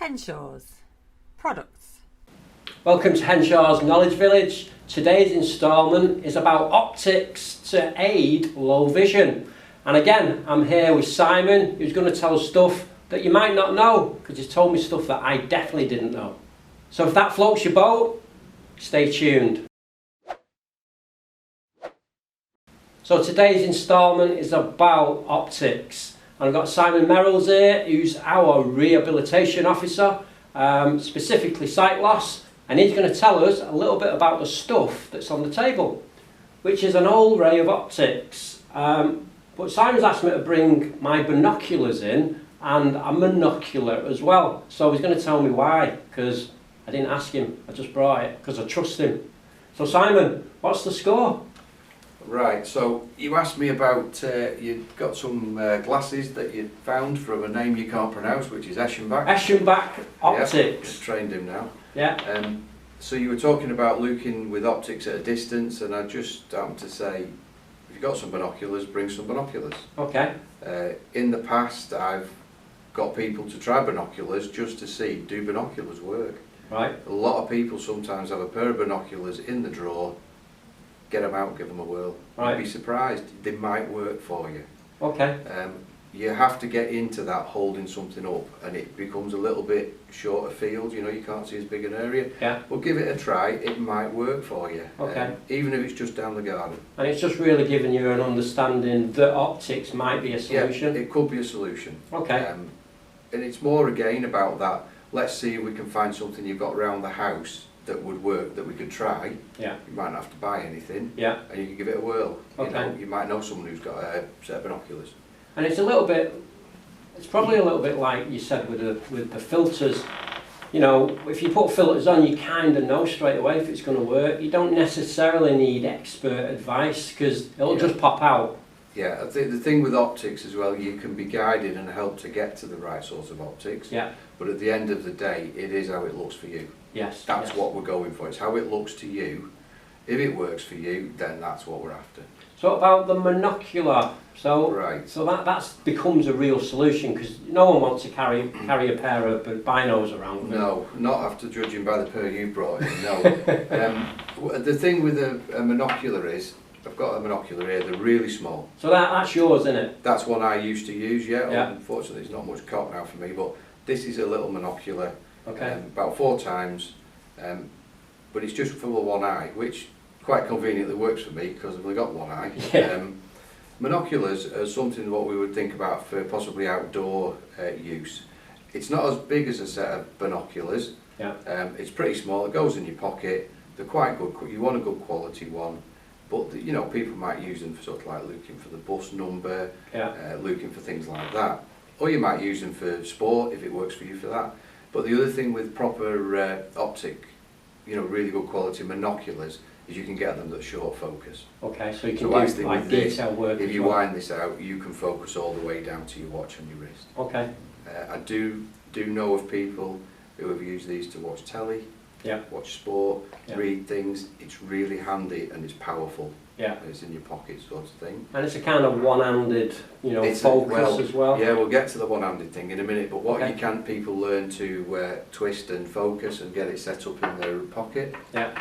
Henshaws. Products. Welcome to Henshaws Knowledge Village. Today's instalment is about optics to aid low vision. And again, I'm here with Simon, who's going to tell us stuff that you might not know, because he's told me stuff that I definitely didn't know. So if that floats your boat, stay tuned. So today's instalment is about optics. And I've got Simon Merrills here, who's our rehabilitation officer, specifically sight loss, and he's going to tell us a little bit about the stuff that's on the table, which is an whole array of optics. But Simon's asked me to bring my binoculars in and a monocular as well. So he's going to tell me why, because I didn't ask him, I just brought it because I trust him. So Simon, what's the score? Right, so you asked me about, you've got some glasses that you found from a name you can't pronounce, which is Actionback. Actionback Optics. Yeah, trained him now. Yeah. So you were talking about looking with optics at a distance, and I just happened to say, if you've got some binoculars, bring some binoculars. Okay. In the past, I've got people to try binoculars just to see, do binoculars work? Right. A lot of people sometimes have a pair of binoculars in the drawer, get them out, give them a whirl. Right. You'd be surprised, they might work for you. Okay. You have to get into that holding something up, and it becomes a little bit shorter field, you know, you can't see as big an area. Yeah. But give it a try, it might work for you. Okay. Even if it's just down the garden. And it's just really giving you an understanding that optics might be a solution? Yeah, it could be a solution. Okay. And it's more again about that, let's see if we can find something you've got around the house that would work, that we could try. Yeah. You might not have to buy anything. Yeah. And you can give it a whirl. Okay. You might know someone who's got a set of binoculars. And it's a little bit, it's probably a little bit like you said with the filters. You know, if you put filters on, you kind of know straight away if it's going to work. You don't necessarily need expert advice, because it'll just pop out. Yeah, I think the thing with optics as well, you can be guided and helped to get to the right sort of optics. Yeah. But at the end of the day, it is how it looks for you. Yes. That's yes. what we're going for. It's how it looks to you. If it works for you, then that's what we're after. So about the monocular, so Right. So that becomes a real solution, because no one wants to carry a pair of binos around with them. No, not after judging by the pair you brought in, no. The thing with a monocular is, I've got a monocular here, they're really small. So that's yours, isn't it? That's one I used to use, yeah. Yeah. Unfortunately, it's not much cock now for me, but this is a little monocular. Okay. About 4 times, but it's just for the one eye, which quite conveniently works for me because I've only got one eye. Yeah. Monoculars are something what we would think about for possibly outdoor use. It's not as big as a set of binoculars. Yeah. It's pretty small, it goes in your pocket, they're quite good, you want a good quality one, but you know, people might use them for sort of like looking for the bus number, Yeah. looking for things like that. Or you might use them for sport if it works for you for that. But the other thing with proper optic, you know, really good quality monoculars, is you can get them that short focus. Okay, so you can So do like detail work. if as you well. wind this out, you can focus all the way down to your watch on your wrist. Okay. I do know of people who have used these to watch telly, Yeah. watch sport, Yeah. read things. It's really handy and it's powerful. Yeah. And it's in your pocket sort of thing. And it's a kind of one-handed, you know, It's focus as well. Yeah, we'll get to the one-handed thing in a minute, but what Okay. you can people learn to twist and focus and get it set up in their pocket. Yeah.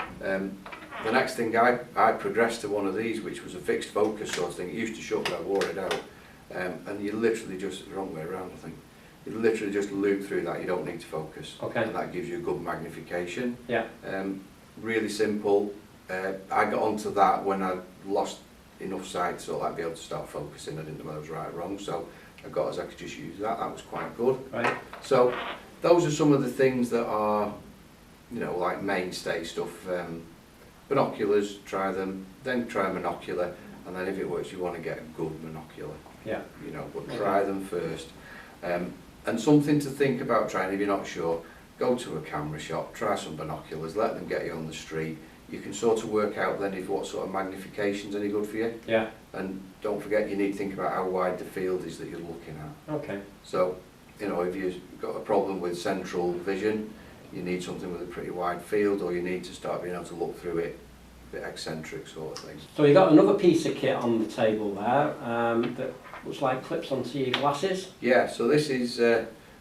The next thing I progressed to one of these, which was a fixed focus sort of thing. It used to shut, but I wore it out. And you literally just, the wrong way around I think, you literally just loop through that, you don't need to focus. Okay. And that gives you a good magnification. Yeah. Really simple. I got onto that when I lost enough sight to sort of like be able to start focusing. I didn't know whether I was right or wrong, so I got as I could just use that. That was quite good. Right. So those are some of the things that are, you know, like mainstay stuff. Binoculars, try them, then try a monocular, and then if it works you want to get a good monocular. Yeah. You know, but try them first. And something to think about trying if you're not sure, go to a camera shop, try some binoculars, let them get you on the street. You can sort of work out then if what sort of magnification's any good for you. Yeah. And don't forget you need to think about how wide the field is that you're looking at. Okay. So, you know, if you've got a problem with central vision, you need something with a pretty wide field, or you need to start being able to look through it, a bit eccentric sort of thing. So you got another piece of kit on the table there that looks like clips onto your glasses. Yeah, so this is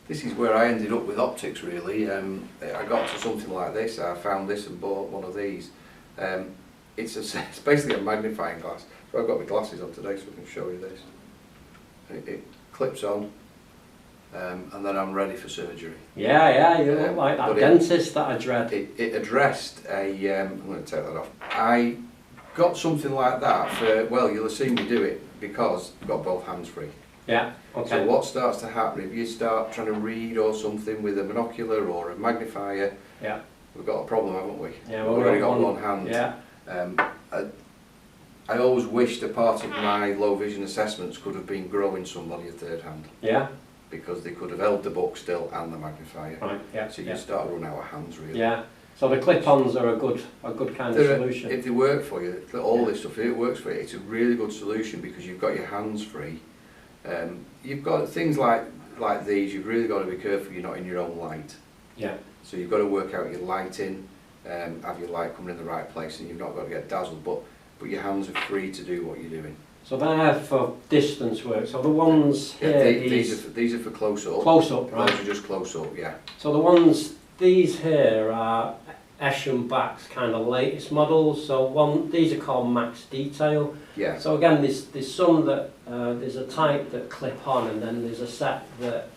this is where I ended up with optics really. I got to something like this, I found this and bought one of these. It's basically a magnifying glass. So I've got my glasses on today so I can show you this. It clips on and then I'm ready for surgery. Yeah, you look like that dentist that I dread. It addressed I'm going to take that off. I got something like that for, well, you'll have seen me do it because I've got both hands free. Yeah, okay. So what starts to happen if you start trying to read or something with a monocular or a magnifier, yeah, we've got a problem, haven't we? Yeah, we've only got one hand. Yeah. I always wished a part of my low vision assessments could have been growing somebody a third hand. Yeah. Because they could have held the book still and the magnifier. Right, yeah. So you start to run out of hands really. Yeah. So the clip-ons are a good kind of solution. If they work for you, all this stuff, if it works for you, it's a really good solution because you've got your hands free. You've got things like these, you've really got to be careful you're not in your own light. Yeah. So you've got to work out your lighting, have your light coming in the right place, and you've not got to get dazzled, but your hands are free to do what you're doing. So they're for distance work. So the ones here, these are for close up. Close up, right? Those are just close up, yeah. So the ones, these here are Actionback's kind of latest models. So these are called max detail. Yeah. So again, there's some that there's a type that clip on, and then there's a set that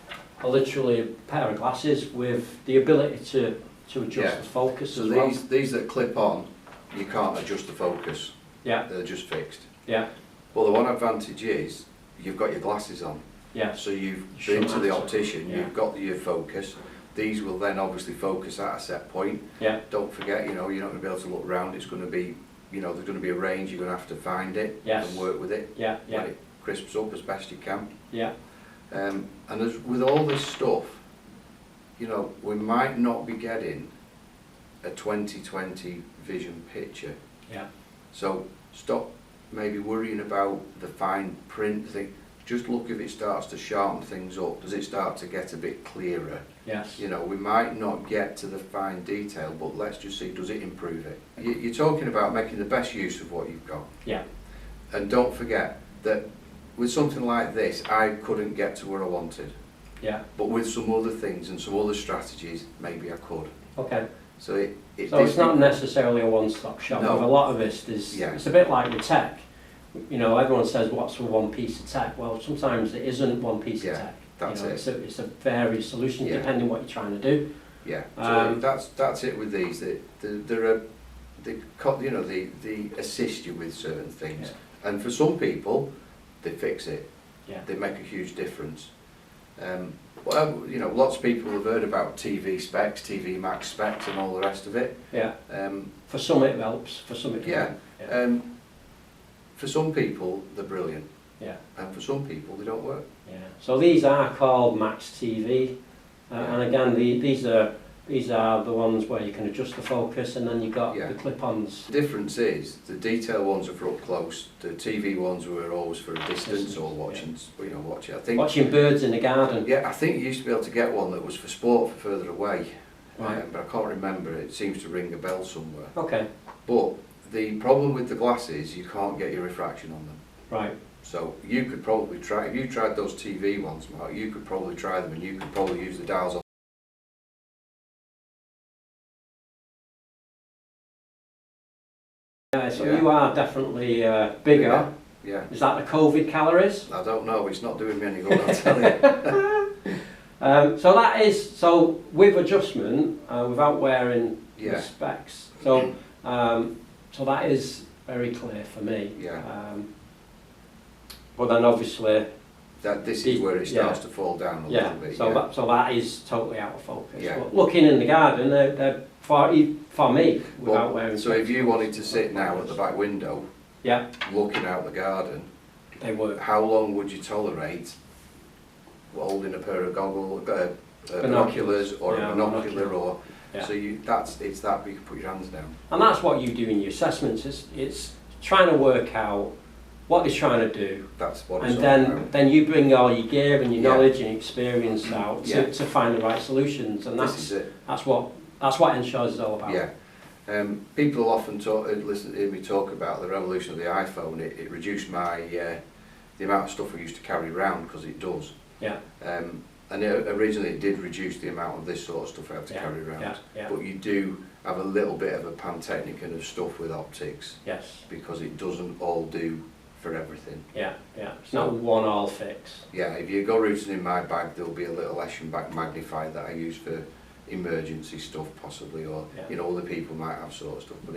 are literally a pair of glasses with the ability to adjust the focus as well. So these that clip on, you can't adjust the focus. Yeah. They're just fixed. Yeah. Well, the one advantage is you've got your glasses on. Yeah. So you've been to the optician, yeah. you've got your focus. These will then obviously focus at a set point. Yeah. Don't forget, you're not going to be able to look round. It's going to be, there's going to be a range. You're going to have to find it and work with it. Yeah. Yeah. When it crisps up as best you can. Yeah. And as with all this stuff, we might not be getting a 20/20 vision picture. Yeah. So stop maybe worrying about the fine print thing. Just look if it starts to sharpen things up. Does it start to get a bit clearer? Yes. We might not get to the fine detail, but let's just see, does it improve it? You're talking about making the best use of what you've got. Yeah. And don't forget that with something like this, I couldn't get to where I wanted. Yeah. But with some other things and some other strategies, maybe I could. Okay. So it's not necessarily a one-stop shop. No. With a lot of this, it's a bit like with tech. Everyone says, what's for one piece of tech? Well, sometimes it isn't one piece of tech. That's it. It's a various solutions depending on what you're trying to do. Yeah. So that's it with these. They assist you with certain things, and for some people, they fix it. Yeah. They make a huge difference. Well, lots of people have heard about TV specs, TV Max specs, and all the rest of it. Yeah. For some it helps. For some it doesn't. Yeah. For some people, they're brilliant. Yeah. And for some people, they don't work. Yeah. So these are called Max TV, and again, these are the ones where you can adjust the focus, and then you've got the clip-ons. The difference is the detail ones are for up close. The TV ones were always for a distance or watching. I think watching birds in the garden. Yeah, I think you used to be able to get one that was for sport for further away. Right. But I can't remember. It seems to ring a bell somewhere. Okay. But the problem with the glasses, you can't get your refraction on them. Right. So you could probably try, if you tried those TV ones, Mark, you could probably try them and you could probably use the dials on. So you are definitely bigger. Yeah. Is that the COVID calories? I don't know, it's not doing me any good, I'll tell you. So with adjustment, without wearing the specs. So that is very clear for me. Yeah. But then obviously this is where it starts to fall down a little bit. So that is totally out of focus. Yeah. But looking in the garden, they're for me without wearing. So if you wanted to sit now at the back window, looking out the garden, they work. How long would you tolerate holding a pair of binoculars or a monocular or? So it's that big. You can put your hands down. And that's what you do in your assessments. It's trying to work out what they're trying to do. That's what it's all about. Then you bring all your gear and your knowledge and experience out to find the right solutions. And this is it. That's what Henshaws is all about. Yeah. People often hear me talk about the revolution of the iPhone. It reduced the amount of stuff I used to carry around because it does. Yeah. And And originally it did reduce the amount of this sort of stuff I have to carry around. But you do have a little bit of a pantechnicon of stuff with optics. Yes. Because it doesn't all do for everything. Yeah. It's not one all fix. Yeah, if you go rooting in my bag, there'll be a little Actionback Magnify that I use for emergency stuff possibly, or you know, other people might have sort of stuff, but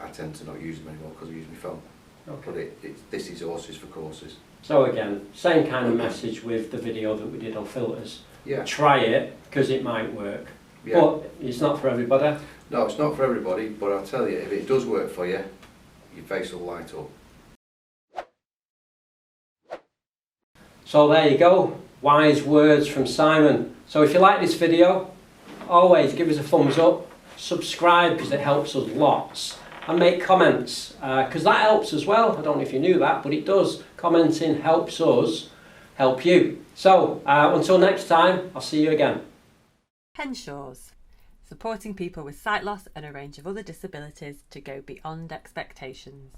I tend to not use them anymore because I use my phone. Okay. But this is horses for courses. So again, same kind of message with the video that we did on filters. Yeah. Try it, because it might work. Yeah. But it's not for everybody. No, it's not for everybody, but I'll tell you, if it does work for you, your face will light up. So there you go, wise words from Simon. So if you like this video, always give us a thumbs up, subscribe because it helps us lots, and make comments because that helps as well. I don't know if you knew that, but it does. Commenting helps us help you. So until next time, I'll see you again. Henshaws, supporting people with sight loss and a range of other disabilities to go beyond expectations.